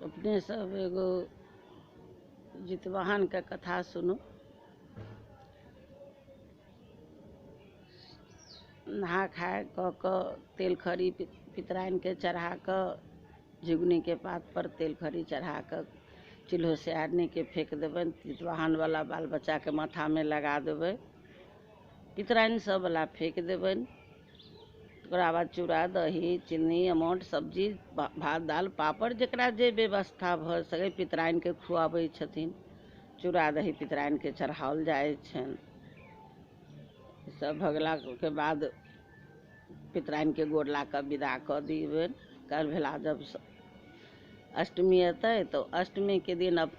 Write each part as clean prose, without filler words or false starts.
अपने सब एगो जितवाहन के कथा सुनो। नहा खाए क तेल खरी पितराइन के चढ़ा क झिगुनी के पात पर तेल खरी चढ़ा क चूल्हो से आदमी के फेंक देबन। जितवाहन वाला बाल बच्चा के माथा में लगा देबै। पितराइन सब वाला फेंक देबन। ओकरा बाद चूड़ा दही चीनी अमौट सब्जी भात दाल पापड़ जकरा जे व्यवस्था भऽ सकै पितराइन के खुआबै छथिन। चूड़ा दही पितराइन के चढ़ाओल जाइ छनि। सब भगला के बाद पितराइन के गोर ला कऽ विदा कऽ दिबनि। काल्हि भेला जब अष्टमी एतै तो अष्टमी के दिन अब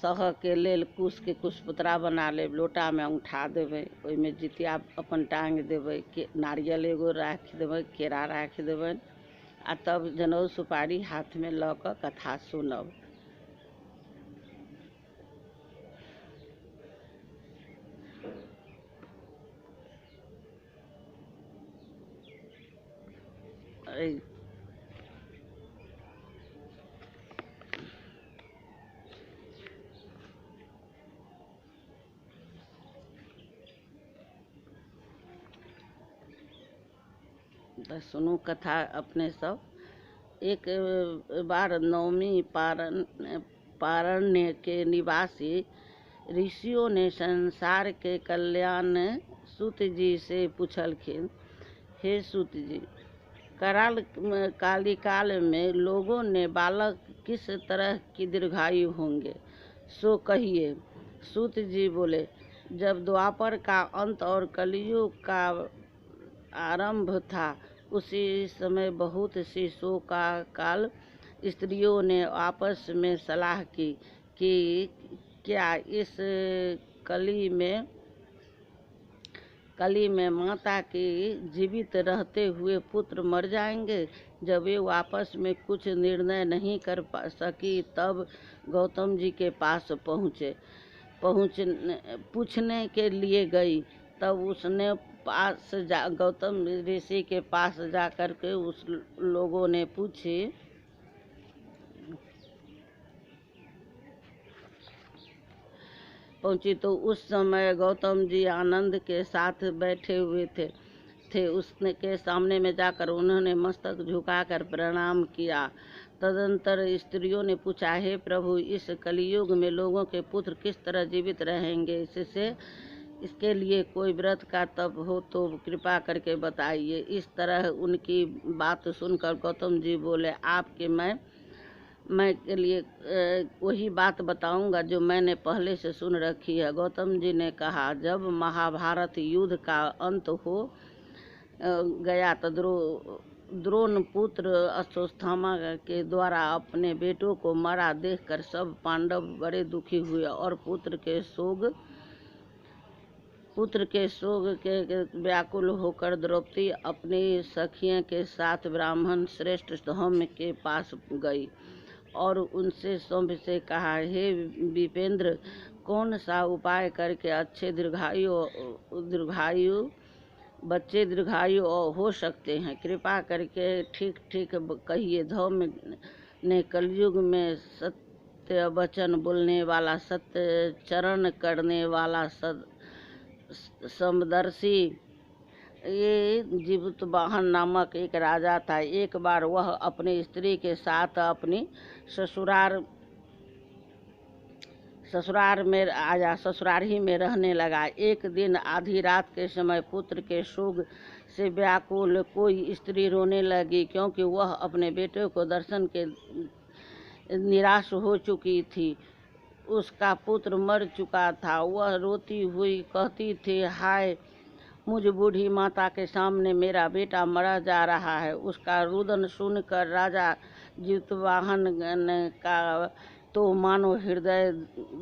सह के लेल कुश के कुशपुतरा बना लेब। लोटा में औंठा देबै। ओहिमे जितिया अपन टांग देबै। नारियल एगो राखि देबै। केरा राखि देबनि आ तब जनउ सुपारी हाथ में लऽ कऽ कथा सुनब। तो सुनू कथा अपने सब। एक बार नवमी पारण्य के निवासी ऋषियों ने संसार के कल्याण सूत जी से पूछलखिन, हे सूत जी, काल में लोगों ने बालक किस तरह की दीर्घायु होंगे, सो कहिए। सूत जी बोले, जब द्वापर का अंत और कलयुग का आरंभ था उसी समय बहुत सी शोकाकाल स्त्रियों ने आपस में सलाह की कि क्या इस कली में माता के जीवित रहते हुए पुत्र मर जाएंगे। जब वे आपस में कुछ निर्णय नहीं कर सकी तब गौतम जी के पास पूछने के लिए गई। तब उसने गौतम ऋषि के पास जाकर के उस लोगों ने पहुंची तो उस समय गौतम जी आनंद के साथ बैठे हुए थे। उसने के सामने में जाकर उन्होंने मस्तक झुकाकर प्रणाम किया। तदंतर स्त्रियों ने पूछा, हे प्रभु, इस कलियुग में लोगों के पुत्र किस तरह जीवित रहेंगे? इसके लिए कोई व्रत का तप हो तो कृपा करके बताइए। इस तरह उनकी बात सुनकर गौतम जी बोले, आपके मैं के लिए वही बात बताऊंगा जो मैंने पहले से सुन रखी है। गौतम जी ने कहा, जब महाभारत युद्ध का अंत हो गया तो द्रोण पुत्र अश्वत्थामा के द्वारा अपने बेटों को मरा देखकर सब पांडव बड़े दुखी हुए और पुत्र के शोक के व्याकुल होकर द्रौपदी अपनी सखियों के साथ ब्राह्मण श्रेष्ठ धौम्य के पास गई और उनसे सौम्य से कहा, हे विपेंद्र, कौन सा उपाय करके अच्छे बच्चे दीर्घायु हो सकते हैं? कृपा करके ठीक ठीक कहिए। धौम्य ने कलयुग में सत्य वचन बोलने वाला, सत्य चरण करने वाला समदर्शी ये जितवाहन नामक एक राजा था। एक बार वह अपनी स्त्री के साथ अपनी ससुराल ही में रहने लगा। एक दिन आधी रात के समय पुत्र के शोक से व्याकुल कोई स्त्री रोने लगी, क्योंकि वह अपने बेटे को दर्शन के निराश हो चुकी थी। उसका पुत्र मर चुका था। वह रोती हुई कहती थी, हाय, मुझ बूढ़ी माता के सामने मेरा बेटा मरा जा रहा है। उसका रुदन सुनकर राजा जितवाहन का तो मानो हृदय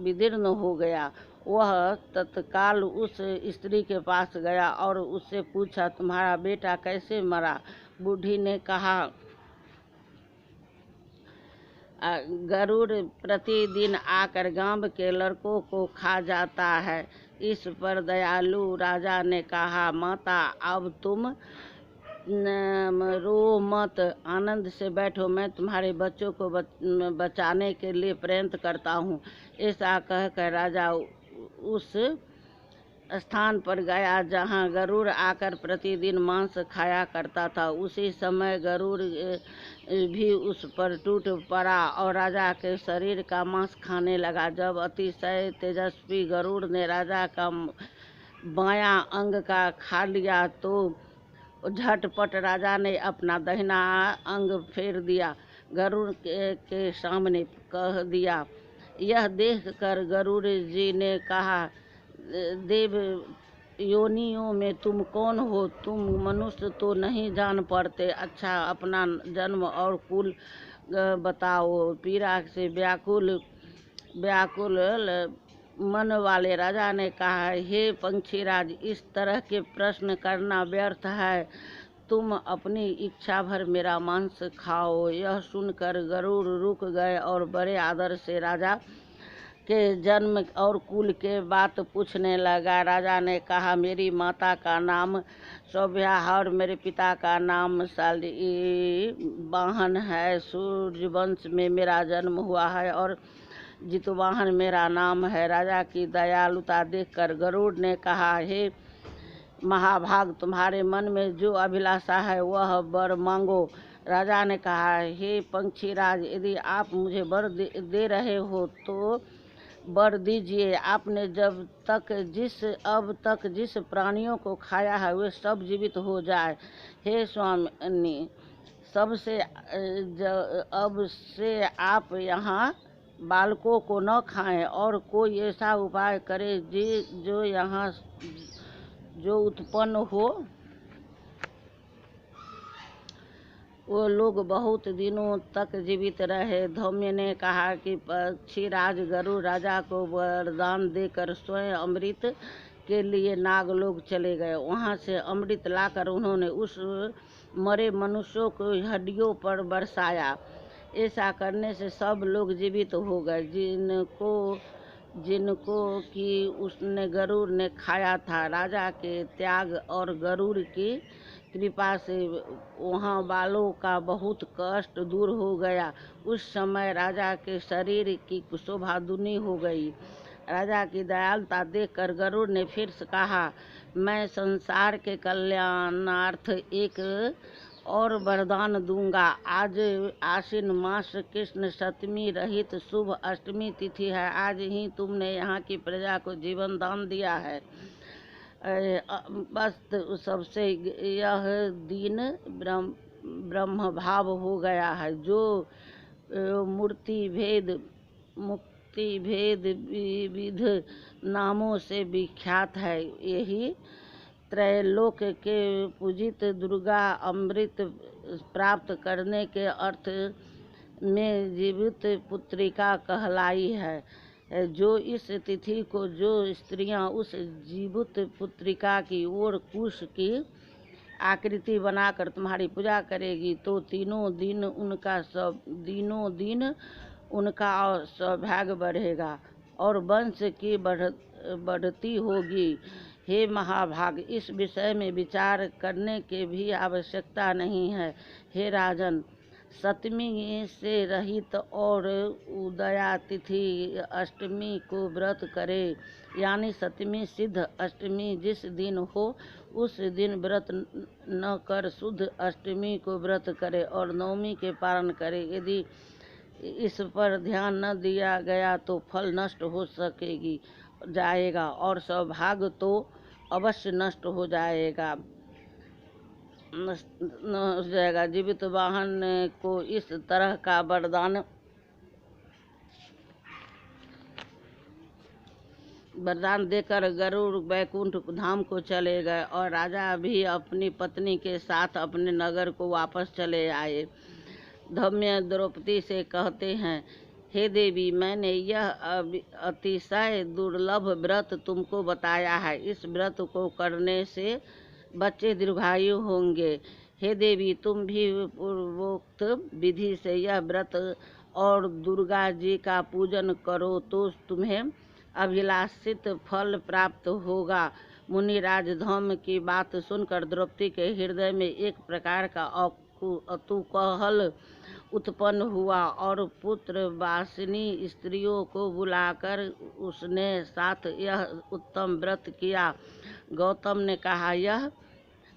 विदीर्ण हो गया। वह तत्काल उस स्त्री के पास गया और उससे पूछा, तुम्हारा बेटा कैसे मरा? बूढ़ी ने कहा, गरुड़ प्रतिदिन आकर गांव के लड़कों को खा जाता है। इस पर दयालु राजा ने कहा, माता, अब तुम रो मत, आनंद से बैठो, मैं तुम्हारे बच्चों को बचाने के लिए प्रयत्न करता हूँ। ऐसा कहकर राजा उस स्थान पर गया जहाँ गरुड़ आकर प्रतिदिन मांस खाया करता था। उसी समय गरुड़ भी उस पर टूट पड़ा और राजा के शरीर का मांस खाने लगा। जब अतिशय तेजस्वी गरुड़ ने राजा का बायां अंग का खा लिया तो झटपट राजा ने अपना दाहिना अंग फेर दिया, गरुड़ के सामने कह दिया। यह देखकर गरुड़ जी ने कहा, देव योनियों में तुम कौन हो? तुम मनुष्य तो नहीं जान पड़ते। अच्छा, अपना जन्म और कुल बताओ। पीड़ा से व्याकुल मन वाले राजा ने कहा, हे पंछीराज, इस तरह के प्रश्न करना व्यर्थ है। तुम अपनी इच्छा भर मेरा मांस खाओ। यह सुनकर गरुड़ रुक गए और बड़े आदर से राजा के जन्म और कुल के बात पूछने लगा। राजा ने कहा, मेरी माता का नाम सौभ्या और मेरे पिता का नाम शालिवाहन है। सूर्यवंश में मेरा जन्म हुआ है और जितवाहन मेरा नाम है। राजा की दयालुता देखकर गरुड़ ने कहा, हे महाभाग, तुम्हारे मन में जो अभिलाषा है वह वर मांगो। राजा ने कहा, हे पंछीराज, यदि आप मुझे वर दे रहे हो तो वर दीजिए। आपने अब तक जिस प्राणियों को खाया है वे सब जीवित हो जाए। हे स्वामी, अब से आप यहाँ बालकों को न खाएं और कोई ऐसा उपाय करें जो यहाँ जो उत्पन्न हो वो लोग बहुत दिनों तक जीवित रहे। धौम्य ने कहा कि पक्षीराज गरुड़ राजा को वरदान देकर स्वयं अमृत के लिए नागलोक चले गए। वहां से अमृत लाकर उन्होंने उस मरे मनुष्यों को हड्डियों पर बरसाया। ऐसा करने से सब लोग जीवित हो गए जिनको कि उसने गरुड़ ने खाया था। राजा के त्याग और गरुड़ की कृपा से वहाँ वालों का बहुत कष्ट दूर हो गया। उस समय राजा के शरीर की शोभा दुनी हो गई। राजा की दयालुता देखकर गरुड़ ने फिर से कहा, मैं संसार के कल्याणार्थ एक और वरदान दूंगा। आज आश्विन मास कृष्ण सप्तमी रहित शुभ अष्टमी तिथि है। आज ही तुमने यहाँ की प्रजा को जीवन दान दिया है। बस सबसे यह दिन ब्रह्म भाव हो गया है, जो मुक्ति भेद विविध नामों से विख्यात है। यही त्रैलोक के पूजित दुर्गा अमृत प्राप्त करने के अर्थ में जीवित पुत्रिका कहलाई है। जो इस तिथि को जो स्त्रियां उस जीवित पुत्रिका की ओर कुश की आकृति बनाकर तुम्हारी पूजा करेगी तो तीनों दिन उनका सौभाग्य बढ़ेगा और वंश की बढ़ती होगी। हे महाभाग, इस विषय में विचार करने की भी आवश्यकता नहीं है। हे राजन, सप्तमी से रहित और उदया तिथि अष्टमी को व्रत करे, यानी सप्तमी सिद्ध अष्टमी जिस दिन हो उस दिन व्रत न कर शुद्ध अष्टमी को व्रत करे और नवमी के पारण करे। यदि इस पर ध्यान न दिया गया तो फल नष्ट हो जाएगा और सौभाग्य तो अवश्य नष्ट हो जाएगा। जीवित वाहन को इस तरह का वरदान देकर गरुड़ वैकुंठ धाम को चले गए और राजा भी अपनी पत्नी के साथ अपने नगर को वापस चले आए। धौम्य द्रौपदी से कहते हैं, हे देवी, मैंने यह अतिशय दुर्लभ व्रत तुमको बताया है। इस व्रत को करने से बच्चे दीर्घायु होंगे। हे देवी, तुम भी पूर्वोक्त विधि से यह व्रत और दुर्गा जी का पूजन करो तो तुम्हें अभिलाषित फल प्राप्त होगा। मुनिराज धौम्य की बात सुनकर द्रौपदी के हृदय में एक प्रकार का अतूकहल उत्पन्न हुआ और पुत्र वासिनी स्त्रियों को बुलाकर उसने साथ यह उत्तम व्रत किया। गौतम ने कहा, यह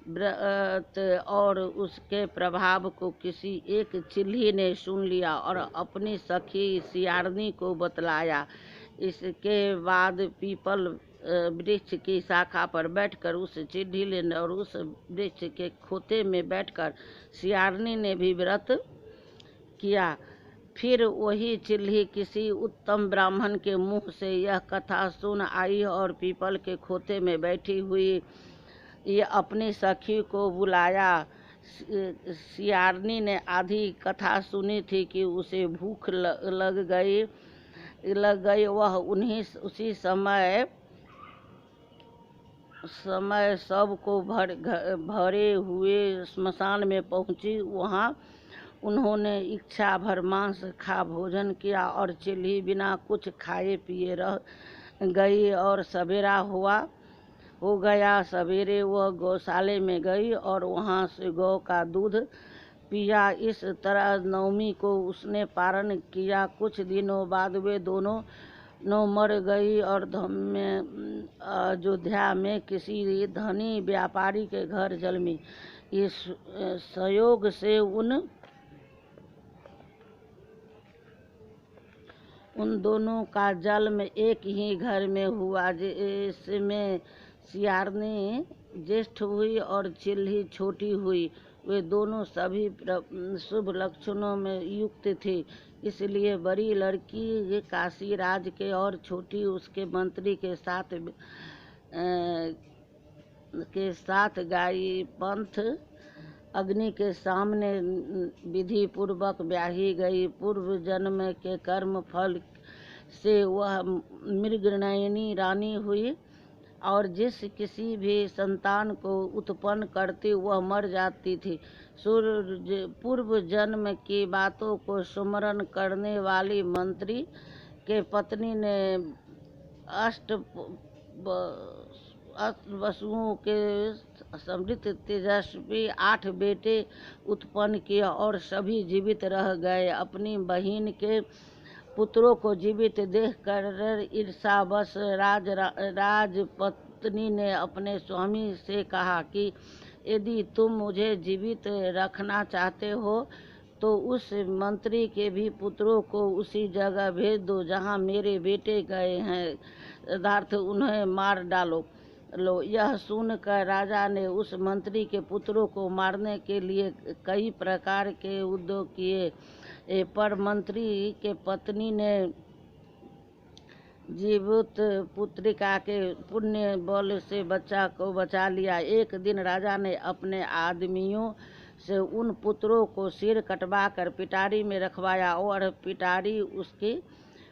व्रत और उसके प्रभाव को किसी एक चिल्ही ने सुन लिया और अपनी सखी सियारनी को बतलाया। इसके बाद पीपल वृक्ष की शाखा पर बैठकर उस चिल्ही ने और उस वृक्ष के खोते में बैठकर सियारनी ने भी व्रत किया। फिर वही चिल्ही किसी उत्तम ब्राह्मण के मुंह से यह कथा सुन आई और पीपल के खोते में बैठी हुई ये अपनी सखी को बुलाया। सियारनी ने आधी कथा सुनी थी कि उसे भूख लग गई। वह उसी समय सबको भरे हुए स्मशान में पहुंची। वहां उन्होंने इच्छा भर मांस खा भोजन किया और चिल्ही बिना कुछ खाए पिए रह गई और सवेरा हो गया। सवेरे वह गौशाले में गई और वहां से गौ का दूध पिया। इस तरह नवमी को उसने पारण किया। कुछ दिनों बाद वे दोनों मर गई और अयोध्या में किसी धनी व्यापारी के घर जन्मी। इस संयोग से उन दोनों का जन्म एक ही घर में हुआ, जिसमें सियारनी ज्येष्ठ हुई और चिल्ही छोटी हुई। वे दोनों सभी शुभ लक्षणों में युक्त थे, इसलिए बड़ी लड़की काशी राज के और छोटी उसके मंत्री के साथ गायी पंथ अग्नि के सामने विधि पूर्वक ब्याही गई। पूर्व जन्म के कर्म फल से वह मृगनयनी रानी हुई और जिस किसी भी संतान को उत्पन्न करती वह मर जाती थी। पूर्व जन्म की बातों को स्मरण करने वाली मंत्री के पत्नी ने अष्ट वसुओं के समृद्ध तेजस्वी 8 बेटे उत्पन्न किए और सभी जीवित रह गए। अपनी बहन के पुत्रों को जीवित देखकर ईर्ष्यावश राजपत्नी ने अपने स्वामी से कहा कि यदि तुम मुझे जीवित रखना चाहते हो तो उस मंत्री के भी पुत्रों को उसी जगह भेज दो जहाँ मेरे बेटे गए हैं, अर्थात उन्हें मार डालो। यह सुनकर राजा ने उस मंत्री के पुत्रों को मारने के लिए कई प्रकार के उद्योग किए, पर मंत्री के पत्नी ने जीवित पुत्रिका के पुण्य बल से बच्चा को बचा लिया। एक दिन राजा ने अपने आदमियों से उन पुत्रों को सिर कटवा कर पिटारी में रखवाया और पिटारी उसकी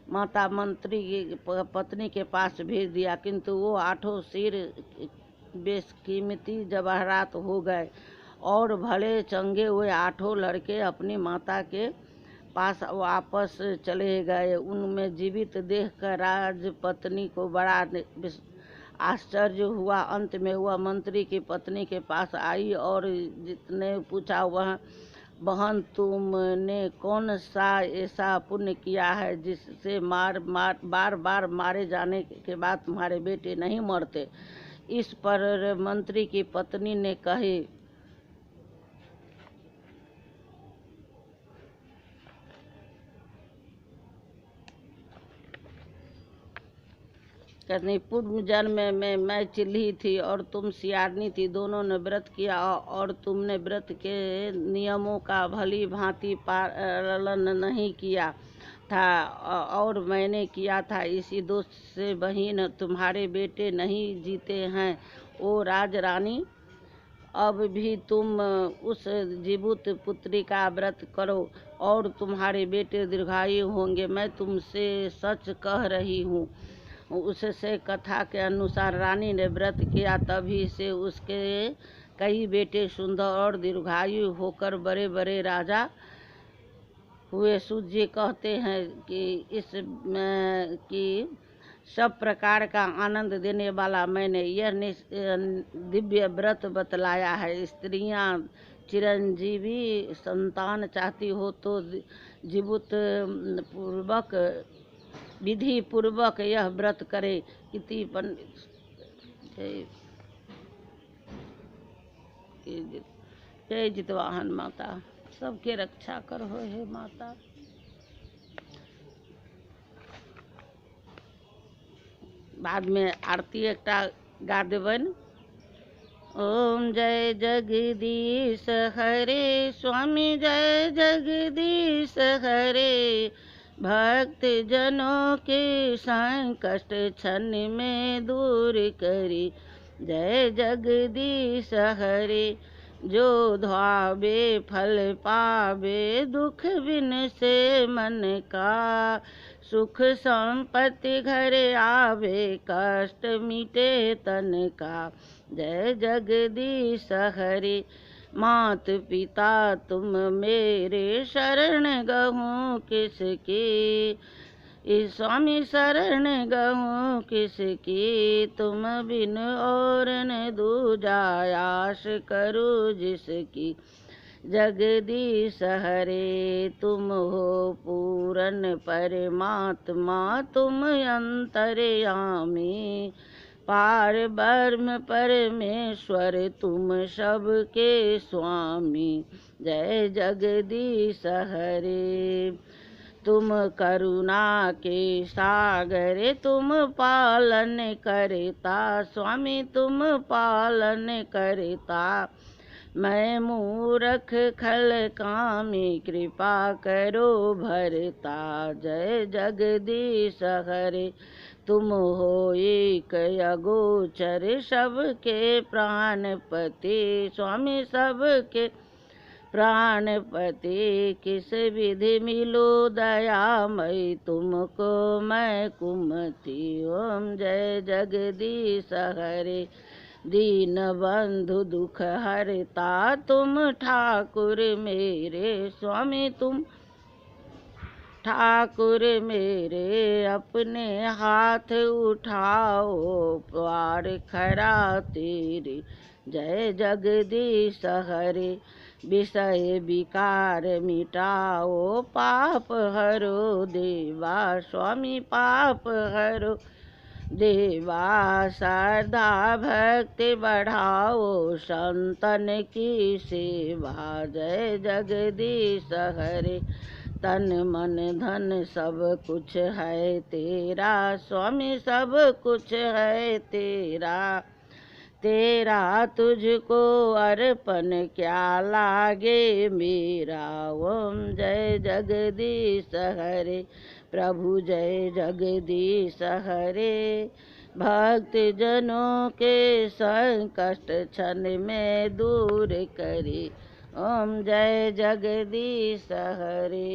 माता मंत्री की पत्नी के पास भेज दिया, किंतु वो 8 सिर बेशकीमती जवाहरात हो गए और भले चंगे हुए 8 लड़के अपनी माता के पास वापस चले गए। उनमें जीवित देखकर राजपत्नी को बड़ा आश्चर्य हुआ। अंत में वह मंत्री की पत्नी के पास आई और जितने पूछा, वह बहन तुमने कौन सा ऐसा पुण्य किया है जिससे बार बार मारे जाने के बाद तुम्हारे बेटे नहीं मरते। इस पर मंत्री की पत्नी ने कहे, पूर्व जन्म में मैं चिल्ही थी और तुम सियारनी थी। दोनों ने व्रत किया और तुमने व्रत के नियमों का भली भांति पालन नहीं किया था और मैंने किया था। इसी दोष से बहन तुम्हारे बेटे नहीं जीते हैं। ओ राजरानी, अब भी तुम उस जीवित पुत्री का व्रत करो और तुम्हारे बेटे दीर्घायु होंगे। मैं तुमसे सच कह रही हूँ। उससे कथा के अनुसार रानी ने व्रत किया, तभी से उसके कई बेटे सुंदर और दीर्घायु होकर बड़े बड़े राजा हुए। सूत जी कहते हैं कि सब प्रकार का आनंद देने वाला मैंने यह दिव्य व्रत बतलाया है। स्त्रियां चिरंजीवी संतान चाहती हो तो जीवित पूर्वक विधि पूर्वक यह व्रत करे। इति पंडित जय जितवाहन माता, सबके रक्षा कर हो हे माता। बाद में आरती एकटा गा देबन। ओम जय जगदीश हरे स्वामी, जय जगदीश हरे। भक्त जनों के संकट क्षण में दूर करी, जय जगदीश हरे। जो ध्यावे फल पावे, दुख बिन से मन का। सुख संपत्ति घर आवे, कष्ट मिटे तन का, जय जगदीश हरे। मात पिता तुम मेरे, शरण गहूँ किसकी। स्वामी शरण गहूँ किसकी, तुम बिन और न दूजा आस करूँ जिसकी। जगदीश हरे तुम हो पूरन परमात्मा, तुम अंतर्यामी। पार ब्रह्म परमेश्वर तुम सबके स्वामी, जय जगदीश हरे। तुम करुणा के सागर, तुम पालन करता स्वामी, तुम पालन करता। मैं मूरख खल कामी, कृपा करो भरता, जय जगदीश हरे। तुम हो एक अगोचर, सबके प्राणपति स्वामी, सबके प्राणपति। किस विधि मिलो दयामय, तुमको मैं कुमति। ओम जय जगदीश हरे। दीन बंधु दुख हरता, तुम ठाकुर मेरे स्वामी, तुम ठाकुर मेरे। अपने हाथ उठाओ, पार खरा तेरे, जय जगदीश हरे। विषय विकार मिटाओ, पाप हरो देवा स्वामी, पाप हरो देवा। श्रद्धा भक्ति बढ़ाओ, संतन की सेवा, जय जगदीश हरे। तन मन धन सब कुछ है तेरा स्वामी, सब कुछ है तेरा। तेरा तुझको अर्पण क्या लागे मेरा। ओम जय जगदीश हरे। प्रभु जय जगदीश हरे। भक्त जनों के संकट क्षण में दूर करे। ओम जय जगदीश हरे।